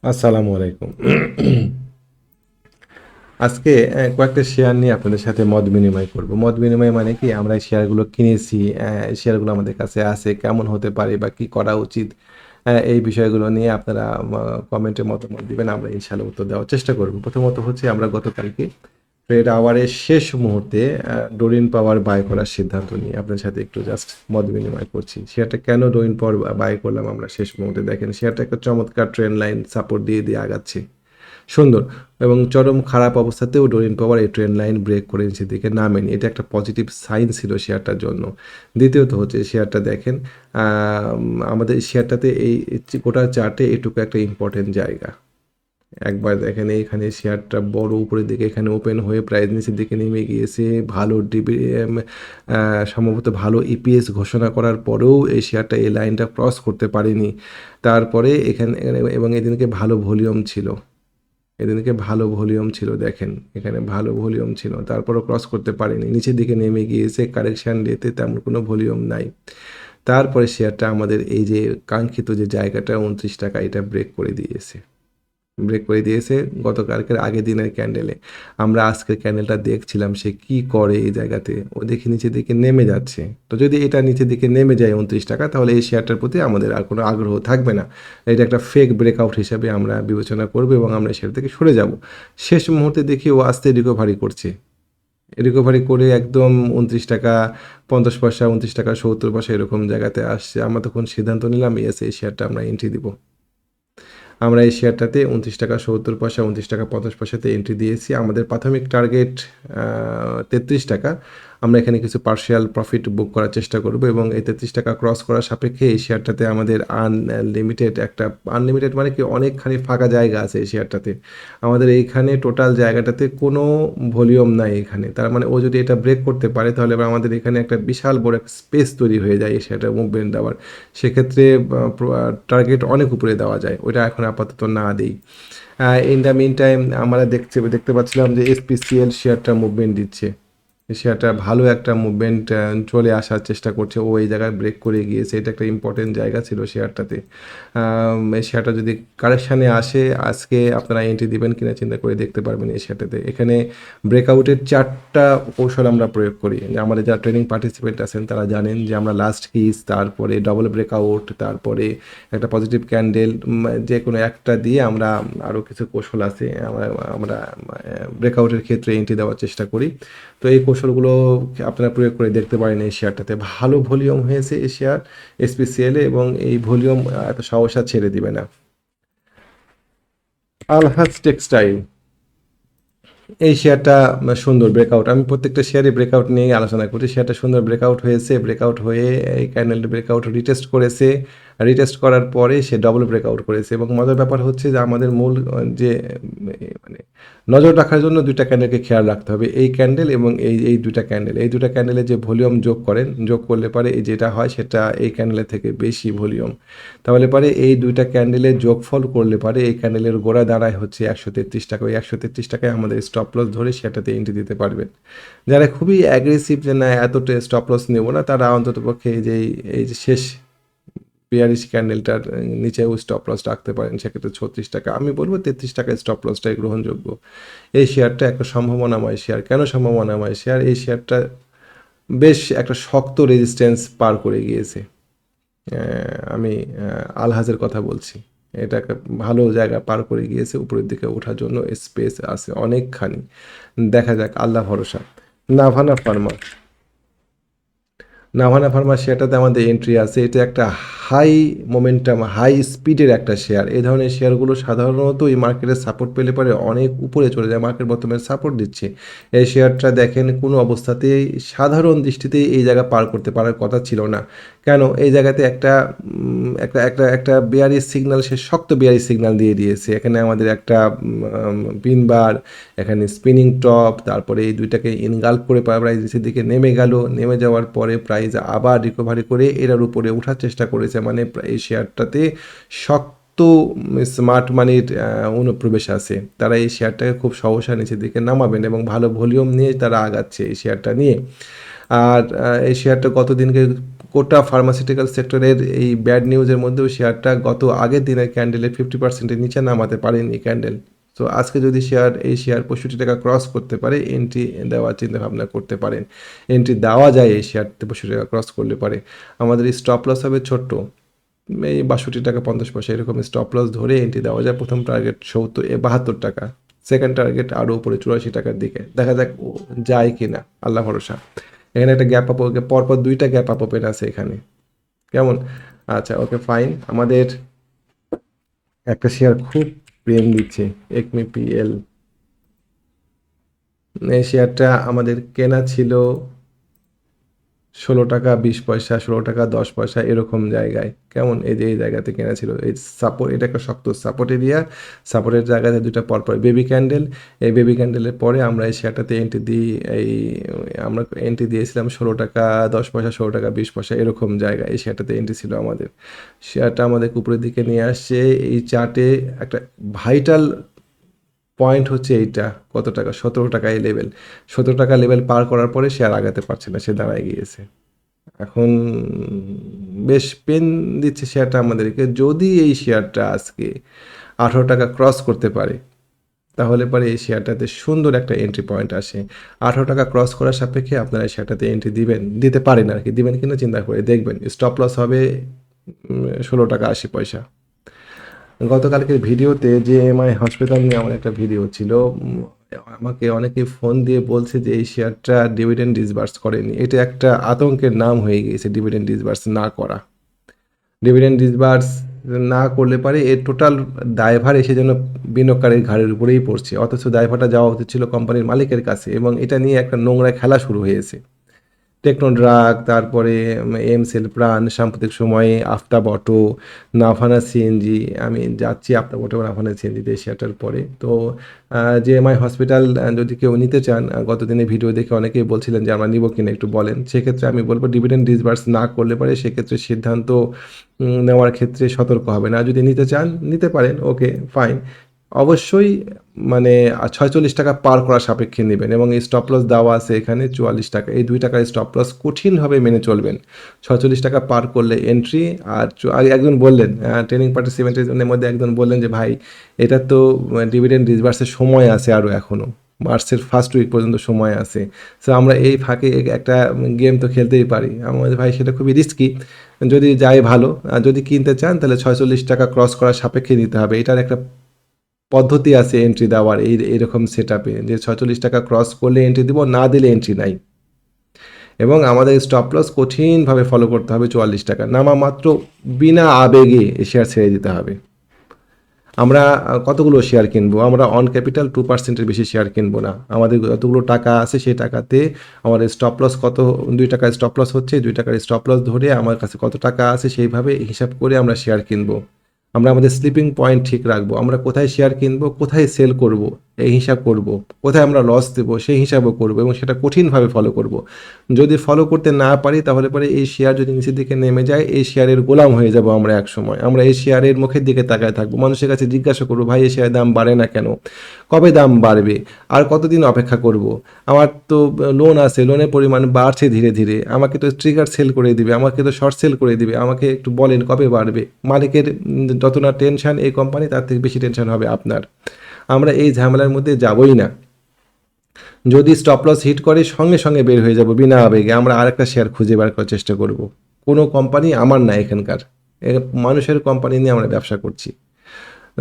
আসসালামু আলাইকুম। আজকে কয়েকটা শেয়ার নিয়ে আপনাদের সাথে মত বিনিময় করব। মত বিনিময় মানে কি আমরা এই শেয়ারগুলো কিনেছি, শেয়ারগুলো আমাদের কাছে আছে, কেমন হতে পারে বা কি করা উচিত? এই বিষয়গুলো নিয়ে আপনারা কমেন্টে মতামত দিবেন। আমরা ইনশাআল্লাহ উত্তর দেওয়ার চেষ্টা করব। প্রথমত হচ্ছে আমরা গতকালকে ট্রেড আওয়ারের শেষ মুহূর্তে ডোরিন পাওয়ার বাই করার সিদ্ধান্ত নিয়ে আপনার সাথে একটু জাস্ট মত বিনিময় করছি। শেয়ারটা কেন ডোরিন পাওয়ার বাই করলাম আমরা শেষ মুহূর্তে দেখেন শেয়ারটা একটা চমৎকার ট্রেন্ড লাইন সাপোর্ট দিয়ে আগাচ্ছে। সুন্দর এবং চরম খারাপ অবস্থাতেও ডোরিন পাওয়ার এই ট্রেন্ড লাইন ব্রেক করে নিচের দিকে নামেনি। এটা একটা পজিটিভ সাইন ছিল শেয়ারটার জন্য। দ্বিতীয়ত হচ্ছে শেয়ারটা দেখেন আমাদের শেয়ারটাতে এই গোটা চার্টে এটুকু একটা ইম্পর্টেন্ট জায়গা। একবার দেখেন এইখানে শেয়ারটা বড় উপরের দিকে এখানে ওপেন হয়ে প্রাইস নিচের দিকে নেমে গিয়েছে। ভালো সম্ভবত ভালো ইপিএস ঘোষণা করার পরেও এই শেয়ারটা এই লাইনটা ক্রস করতে পারেনি। তারপরে এখানে এবং এদিনকে ভালো ভলিউম ছিল। এদিনকে ভালো ভলিউম ছিল দেখেন এখানে ভালো ভলিউম ছিল তারপরও ক্রস করতে পারেনি, নিচের দিকে নেমে গিয়েছে কারেকশান ডেতে তেমন কোনো ভলিউম নাই। তারপরে শেয়ারটা আমাদের এই যে কাঙ্ক্ষিত যে জায়গাটা 29 টাকা এটা ব্রেক করে দিয়েছে গতকালকের আগের দিনের ক্যান্ডেলে। আমরা আজকের ক্যান্ডেলটা দেখছিলাম সে কি করে এই জায়গাতে, ও দেখি নিচের দিকে নেমে যাচ্ছে। তো যদি এটা নিচের দিকে নেমে যায় 29 টাকা তাহলে এই শেয়ারটার প্রতি আমাদের আর কোনো আগ্রহ থাকবে না। এটা একটা ফেক ব্রেকআউট হিসাবে আমরা বিবেচনা করব এবং আমরা শেয়ার থেকে সরে যাব। শেষ মুহূর্তে দেখি ও আস্তে রিকভারি করছে, রিকভারি করে একদম 29 টাকা 50 পয়সা, 29 টাকা 70 পয়সা এরকম জায়গাতে আসছে। আমরা তখন সিদ্ধান্ত নিলাম ইয়েস এই শেয়ারটা আমরা এন্ট্রি দিব। আমরা এই শেয়ারটাতে 29 টাকা 70 পয়সা, 29 টাকা 50 পয়সাতে এন্ট্রি দিয়েছি। আমাদের প্রাথমিক টার্গেট 33 টাকা। আমরা এখানে কিছু পার্শিয়াল প্রফিট বুক করার চেষ্টা করব এবং এই 33 টাকা ক্রস করার সাপেক্ষে এই শেয়ারটাতে আমাদের আনলিমিটেড মানে কি অনেকখানি ফাঁকা জায়গা আছে এই শেয়ারটাতে। আমাদের এইখানে টোটাল জায়গাটাতে কোনো ভলিউম নাই এখানে। তার মানে ও যদি এটা ব্রেক করতে পারে তাহলে আমাদের এখানে একটা বিশাল বড় একটা স্পেস তৈরি হয়ে যায় এই শেয়ারটার মুভমেন্ট দেওয়ার। সেক্ষেত্রে টার্গেট অনেক উপরে দেওয়া যায়, ওইটা এখন আপাতত না দিই। ইন দ্য মিন টাইম আমরা দেখতে পাচ্ছিলাম যে এসপিসিএল শেয়ারটা মুভমেন্ট দিচ্ছে। শেয়ারটা ভালো একটা মুভমেন্ট চলে আসার চেষ্টা করছে, ও এই জায়গায় ব্রেক করে গিয়েছে। এটা একটা ইম্পর্টেন্ট জায়গা ছিল শেয়ারটাতে। এই শেয়ারটা যদি কারেকশানে আসে আজকে আপনারা এন্ট্রি দিবেন কিনা চিন্তা করে দেখতে পারবেন এই শেয়ারটাতে। এখানে ব্রেকআউটের 4টা কৌশল আমরা প্রয়োগ করি। আমাদের যারা ট্রেনিং পার্টিসিপেন্ট আছেন তারা জানেন যে আমরা লাস্ট কিস, তারপরে ডবল ব্রেকআউট, তারপরে একটা পজিটিভ ক্যান্ডেল, যে কোনো একটা দিয়ে আমরা আরও কিছু কৌশল আছে আমরা ব্রেকআউটের ক্ষেত্রে এন্ট্রি দেওয়ার চেষ্টা করি। তো এই কৌশলগুলো আপনারা প্রয়োগ করে দেখতে পারেন। এই শেয়ারটাতে ভালো ভলিউম হয়েছে এই শেয়ার এসপিসিএলে এবং এই ভলিউম এত সহসা ছেড়ে দিবে না। আলহাজ টেক্সটাইল, এই শেয়ারটা সুন্দর ব্রেকআউট। আমি প্রত্যেকটা শেয়ারে ব্রেকআউট নিয়ে আলোচনা করছি। শেয়ারটা সুন্দর ব্রেকআউট হয়েছে, ব্রেকআউট হয়ে এই ক্যান্ডেল ব্রেকআউট রিটেস্ট করেছে। রিটেস্ট করার পরে সে ডবল ব্রেকআউট করেছে এবং মজার ব্যাপার হচ্ছে যে আমাদের মূল যে মানে নজর রাখার জন্য দুইটা ক্যান্ডেলকে খেয়াল রাখতে হবে, এই ক্যান্ডেল এবং এই দুইটা ক্যান্ডেলে যে ভলিউম যোগ করলে পারে এই যেটা হয় সেটা এই ক্যান্ডেলের থেকে বেশি ভলিউম। তাহলে পারে এই দুইটা ক্যান্ডেলের যোগফল করলে পারে এই ক্যান্ডেলের গোড়া দাঁড়ায় হচ্ছে 133 টাকা। ওই 133 টাকায় আমাদের স্টপ লস ধরে সেটাতে এন্ট্রি দিতে পারবেন। যারা খুবই অ্যাগ্রেসিভ যে না এত স্টপ লস নেব না, তারা অন্তত পক্ষে এই যে শেষ বিয়ারিশ ক্যান্ডেলটার নিচেও স্টপ লস রাখতে পারেন। সেক্ষেত্রে 36 টাকা, আমি বলবো 33 টাকায় স্টপ লসটাই গ্রহণযোগ্য। এই শেয়ারটা একটা সম্ভাবনাময় শেয়ার। কেন সম্ভাবনাময় শেয়ার? এই শেয়ারটা বেশ একটা শক্ত রেজিস্ট্যান্স পার করে গিয়েছে। আমি আলহাজের কথা বলছি। এটা একটা ভালো জায়গা পার করে গিয়েছে, উপরের দিকে ওঠার জন্য স্পেস আছে অনেকখানি। দেখা যাক, আল্লাহ ভরসা। নাভানা ফার্মা, শেয়ারটাতে আমাদের এন্ট্রি আছে। এটা একটা হাই মোমেন্টাম হাই স্পিডের একটা শেয়ার। এই ধরনের শেয়ারগুলো সাধারণত এই মার্কেটে সাপোর্ট পেলে পরে অনেক উপরে চলে যায়। মার্কেট বর্তমানে সাপোর্ট দিচ্ছে। এই শেয়ারটা দেখেন কোনো অবস্থাতেই সাধারণ দৃষ্টিতেই এই জায়গা পার করতে পারার কথা ছিল না। কেন? এই জায়গাতে একটা বেয়ারিশ সিগন্যাল, সে শক্ত বেয়ারিশ সিগন্যাল দিয়ে দিয়েছে। এখানে আমাদের একটা পিন বার, এখানে স্পিনিং টপ, তারপরে এই দুইটাকে ইনগাল্প করে প্রাইস নিচের দিকে নেমে গেল। নেমে যাওয়ার পরে প্রাইস আবার রিকভারি করে এটার উপরে ওঠার চেষ্টা করেছে। মানে এই শেয়ারটাতে শক্ত স্মার্ট মানির অনুপ্রবেশ আছে। তারা এই শেয়ারটাকে খুব সহসা নিচের দিকে নামাবেন এবং ভালো ভলিউম নিয়ে তারা আগাচ্ছে এই শেয়ারটা নিয়ে। আর এই শেয়ারটা গত দিনকে কোটা ফার্মাসিউটিক্যাল সেক্টরের এই ব্যাড নিউজের মধ্যেও শেয়ারটা গত আগের দিনের ক্যান্ডেলে 50%-এর নিচে নামাতে পারেনি ক্যান্ডেল। তো আজকে যদি এই শেয়ার 65 টাকা ক্রস করতে পারে, এন্ট্রি দেওয়ার চিন্তা ভাবনা করতে পারেন। এন্ট্রি দেওয়া যায় এই শেয়ারতে 65 টাকা ক্রস করলে পারে। আমাদের স্টপ লস হবে ছোট্ট, এই 62 টাকা 50 পয়সা এরকম স্টপ লস ধরে এন্ট্রি দেওয়া যায়। প্রথম টার্গেট 72 টাকা, সেকেন্ড টার্গেট আরও উপরে 84 টাকার দিকে। দেখা যাক যায় কি না, আল্লাহ ভরসা। এখানে একটা গ্যাপ আপ, পরপর 2টা গ্যাপ আপ ওপেন আছে এখানে, কেমন? আচ্ছা, ওকে, ফাইন। আমাদের একটা শেয়ার খুব প্রেম দিচ্ছে, একমি পিএল। এই শেয়ারটা আমাদের কেনা ছিল 16 টাকা 20 পয়সা, 16 টাকা 10 পয়সা এরকম জায়গায়, কেমন? এই যে এই জায়গাতে কেনা ছিল, এই সাপোর্ট, এটা একটা শক্ত সাপোর্ট এরিয়া। সাপোর্টের জায়গাতে দুটো পরপর বেবি ক্যান্ডেল। এই বেবি ক্যান্ডেলের পরে আমরা এই শেয়ারটাতে এন্ট্রি দিই। আমরা এন্ট্রি দিয়েছিলাম 16 টাকা 10 পয়সা, 16 টাকা 20 পয়সা এরকম জায়গায় এই শেয়ারটাতে এন্ট্রি ছিল আমাদের। শেয়ারটা আমাদের উপরের দিকে নিয়ে আসছে। এই চার্টে একটা ভাইটাল পয়েন্ট হচ্ছে এইটা, কত টাকা, 17 টাকা এই লেভেল। 17 টাকা লেভেল পার করার পরে শেয়ার আগাতে পারছে না, সে দাঁড়ায় গিয়েছে। এখন বেশ পেন দিচ্ছে শেয়ারটা আমাদেরকে। যদি এই শেয়ারটা আজকে 18 টাকা ক্রস করতে পারে, তাহলে পরে এই শেয়ারটাতে সুন্দর একটা এন্ট্রি পয়েন্ট আসে। 18 টাকা ক্রস করার সাপেক্ষে আপনারা এই শেয়ারটাতে এন্ট্রি দিতে পারেন আর কি, দিবেন কিনা চিন্তা করে দেখবেন। স্টপ লস হবে 16 টাকা 80 পয়সা। গতকালকের ভিডিওতে যে এমআই হসপিটাল নিয়ে আমার একটা ভিডিও ছিল, আমাকে অনেকে ফোন দিয়ে বলছে যে এই শেয়ারটা ডিভিডেন্ড ডিসবার্স করেনি। এটা একটা আতঙ্কের নাম হয়ে গিয়েছে, ডিভিডেন্ড ডিসবার্স না করা। ডিভিডেন্ড ডিসবার্স না করলে পারে এর টোটাল দায়ভার এসে যেন বিনিয়োগকারীর ঘাড়ের উপরেই পড়ছে, অথচ দায়ভারটা যাওয়া উচিত ছিল কোম্পানির মালিকের কাছে, এবং এটা নিয়ে একটা নোংরা খেলা শুরু হয়েছে। টেকনোড্রাগ, তারপরে এমসেল প্রাণ, সাম্প্রতিক সময়ে আফতাব অটো, নাভানা সিএনজি। আমি যাচ্ছি আফতাব অটো, নাভানা সিএনজিতে শেয়ারটার পরে। তো জেএমআই হসপিটাল যদি কেউ নিতে চান, গতদিনে ভিডিও দেখে অনেকেই বলছিলেন যে আমরা নিব কিনা, একটু বলেন। সেক্ষেত্রে আমি বলবো ডিভিডেন্ড ডিসবার্স না করলে পারে সেক্ষেত্রে সিদ্ধান্ত নেওয়ার ক্ষেত্রে সতর্ক হবেন। আর যদি নিতে চান নিতে পারেন, ওকে ফাইন। অবশ্যই মানে 46 টাকা পার করার সাপেক্ষে নেবেন, এবং এই স্টপ লস দেওয়া আছে এখানে 44 টাকা। এই 2 টাকার স্টপ লস কঠিনভাবে মেনে চলবেন। 46 টাকা পার করলে এন্ট্রি। আর আগে একজন বললেন, ট্রেনিং পার্টিসিপেন্টের মধ্যে একজন বললেন যে ভাই, এটা তো ডিভিডেন্ড ডিসবার্সের সময় আছে আরও, এখনও মার্চের ফার্স্ট উইক পর্যন্ত সময় আছে। সো আমরা এই ফাঁকে একটা গেম তো খেলতেই পারি। আমাদের ভাই সেটা খুবই রিস্কি, যদি যায় ভালো। আর যদি কিনতে চান তাহলে 46 টাকা ক্রস করার সাপেক্ষে নিতে হবে। এটার একটা পদ্ধতি আছে এন্ট্রি দেওয়ার, এইরকম সেট আপে, যে 46 টাকা ক্রস করলে এন্ট্রি দিব, না দিলে এন্ট্রি নাই। এবং আমাদের স্টপ লস কঠিনভাবে ফলো করতে হবে। 44 টাকা নামা মাত্র বিনা আবেগে শেয়ার ছেড়ে দিতে হবে। আমরা কতগুলো শেয়ার কিনবো? আমরা অন ক্যাপিটাল 2%-এর বেশি শেয়ার কিনবো না। আমাদের যতগুলো টাকা আছে সেই টাকাতে আমাদের স্টপ লস কত, 2 টাকার স্টপ লস হচ্ছে, 2 টাকার স্টপ লস ধরে আমার কাছে কত টাকা আছে সেইভাবে হিসাব করে আমরা শেয়ার কিনবো। আমরা আমাদের স্লিপিং পয়েন্ট ঠিক রাখবো। আমরা কোথায় শেয়ার কিনবো, কোথায় সেল করব, এই হিসাব করব। কোথায় আমরা লস দেবো সেই হিসাবও করব, এবং সেটা কঠিনভাবে ফলো করব। যদি ফলো করতে না পারি তাহলে পরে এই শেয়ার যদি নিচের দিকে নেমে যায়, এই শেয়ারের গোলাম হয়ে যাব আমরা এক সময়। আমরা এই শেয়ারের মুখের দিকে তাকায় থাকবো, মানুষের কাছে জিজ্ঞাসা করবো, ভাই এই শেয়ারের দাম বাড়ে না কেন, কবে দাম বাড়বে, আর কতদিন অপেক্ষা করব? আমার তো লোন আছে, লোনের পরিমাণ বাড়ছে ধীরে ধীরে, আমাকে তো ট্রিগার সেল করে দিবে, আমাকে তো শর্ট সেল করে দিবে, আমাকে একটু বলেন কবে বাড়বে। মালিকের যত না টেনশন এই কোম্পানি, তার থেকে বেশি টেনশন হবে আপনার। আমরা এই ঝামেলার মধ্যে যাবই না। যদি স্টপ লস হিট করে সঙ্গে সঙ্গে বের হয়ে যাব বিনা আবেগে। আমরা আরেকটা শেয়ার খুঁজে বার করার চেষ্টা করব। কোনো কোম্পানি আমার না এখানকার, মানুষের কোম্পানি নিয়ে আমরা ব্যবসা করছি।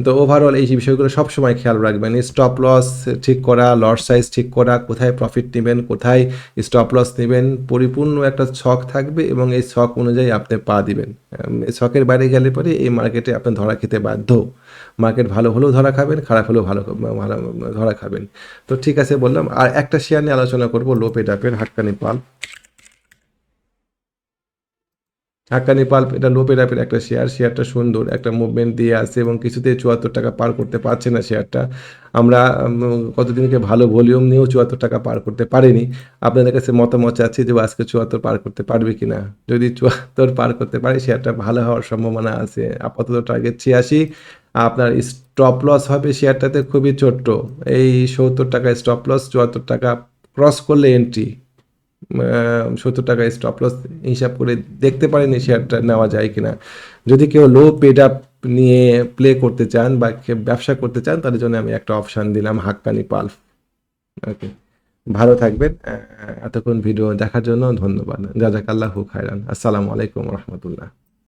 তো ওভারঅল এই বিষয়গুলো সবসময় খেয়াল রাখবেন। স্টপ লস ঠিক করা, লট সাইজ ঠিক করা, কোথায় প্রফিট নেবেন, কোথায় স্টপ লস নেবেন, পরিপূর্ণ একটা ছক থাকবে, এবং এই ছক অনুযায়ী আপনি পা দিবেন। এই ছকের বাইরে গেলে পরে এই মার্কেটে আপনি ধরা খেতে বাধ্য। মার্কেট ভালো হলেও ধরা খাবেন, খারাপ হলেও ভালো ধরা খাবেন। তো ঠিক আছে বললাম। আর একটা শেয়ার নিয়ে আলোচনা করবো, লোপেড আপের, হাক্কানি পাল। হাক্কানি পাল্প, এটা লো পেডাপের একটা শেয়ারটা সুন্দর একটা মুভমেন্ট দিয়ে আছে, এবং কিছুতে 74 টাকা পার করতে পারছে না শেয়ারটা। আমরা কতদিনকে ভালো ভলিউম নিয়েও 74 টাকা পার করতে পারিনি। আপনাদের কাছে মতামত চাচ্ছি যে আজকে 74 পার করতে পারবে কিনা। যদি 74 পার করতে পারে শেয়ারটা ভালো হওয়ার সম্ভাবনা আছে। আপাতত টার্গেট 86। আপনার স্টপ লস হবে শেয়ারটাতে খুবই ছোট্ট, এই 70 টাকা স্টপ লস, 74 টাকা ক্রস করলে এন্ট্রি। 70 টাকা স্টপ লস হিসাব করে দেখতে পারেন এই শেয়ারটা নেওয়া যায় কিনা। যদি কেউ লো পেড আপ নিয়ে প্লে করতে চান বা ব্যবসা করতে চান তাদের জন্য আমি একটা অপশান দিলাম হাক্কানি পালফ। ওকে, ভালো থাকবেন। এতক্ষণ ভিডিও দেখার জন্য ধন্যবাদ। জাজাকাল্লাহু খায়রান। আসসালামু আলাইকুম রহমতুল্লাহ।